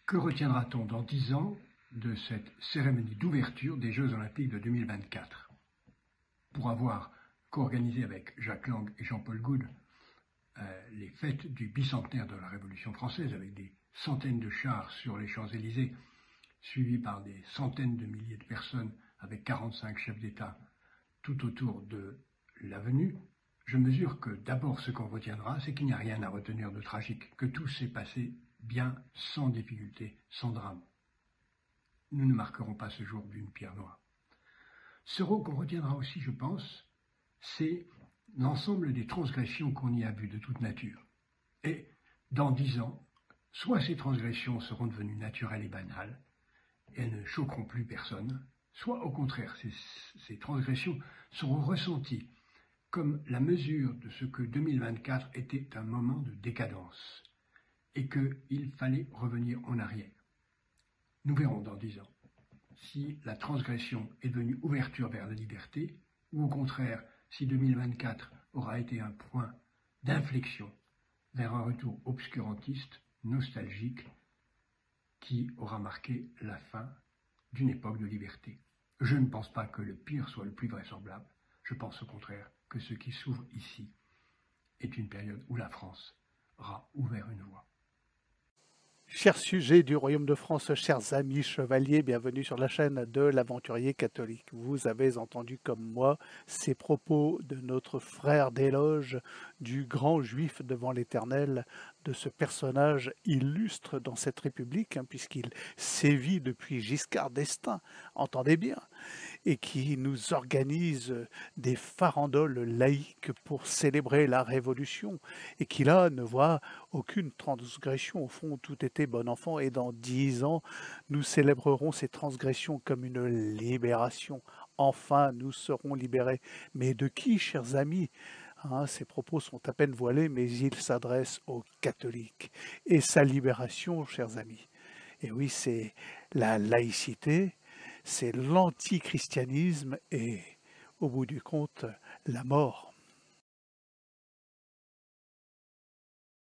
Que retiendra-t-on dans 10 ans de cette cérémonie d'ouverture des Jeux Olympiques de 2024 ? Pour avoir co-organisé avec Jacques Lang et Jean-Paul Goude les fêtes du bicentenaire de la Révolution française avec des centaines de chars sur les Champs-Élysées, suivis par des centaines de milliers de personnes avec 45 chefs d'État tout autour de l'avenue, je mesure que d'abord ce qu'on retiendra, c'est qu'il n'y a rien à retenir de tragique, que tout s'est passé bien sans difficulté, sans drame. Nous ne marquerons pas ce jour d'une pierre noire. Ce rôle qu'on retiendra aussi, je pense, c'est l'ensemble des transgressions qu'on y a vues de toute nature. Et dans 10 ans, soit ces transgressions seront devenues naturelles et banales, et elles ne choqueront plus personne, soit au contraire, ces transgressions seront ressenties comme la mesure de ce que 2024 était un moment de décadence, et qu'il fallait revenir en arrière. Nous verrons dans 10 ans si la transgression est devenue ouverture vers la liberté, ou au contraire, si 2024 aura été un point d'inflexion vers un retour obscurantiste, nostalgique, qui aura marqué la fin d'une époque de liberté. Je ne pense pas que le pire soit le plus vraisemblable. Je pense au contraire que ce qui s'ouvre ici est une période où la France aura ouvert une voie. Chers sujets du Royaume de France, chers amis chevaliers, bienvenue sur la chaîne de l'Aventurier catholique. Vous avez entendu comme moi ces propos de notre frère d'éloge du grand juif devant l'Éternel, de ce personnage illustre dans cette République, puisqu'il sévit depuis Giscard d'Estaing, entendez bien, et qui nous organise des farandoles laïques pour célébrer la Révolution, et qui là ne voit aucune transgression. Au fond, tout était bon enfant, et dans 10 ans, nous célébrerons ces transgressions comme une libération. Enfin, nous serons libérés. Mais de qui, chers amis ? Ces propos sont à peine voilés, mais ils s'adressent aux catholiques. Et sa libération, chers amis, et oui, c'est la laïcité, c'est l'antichristianisme et, au bout du compte, la mort.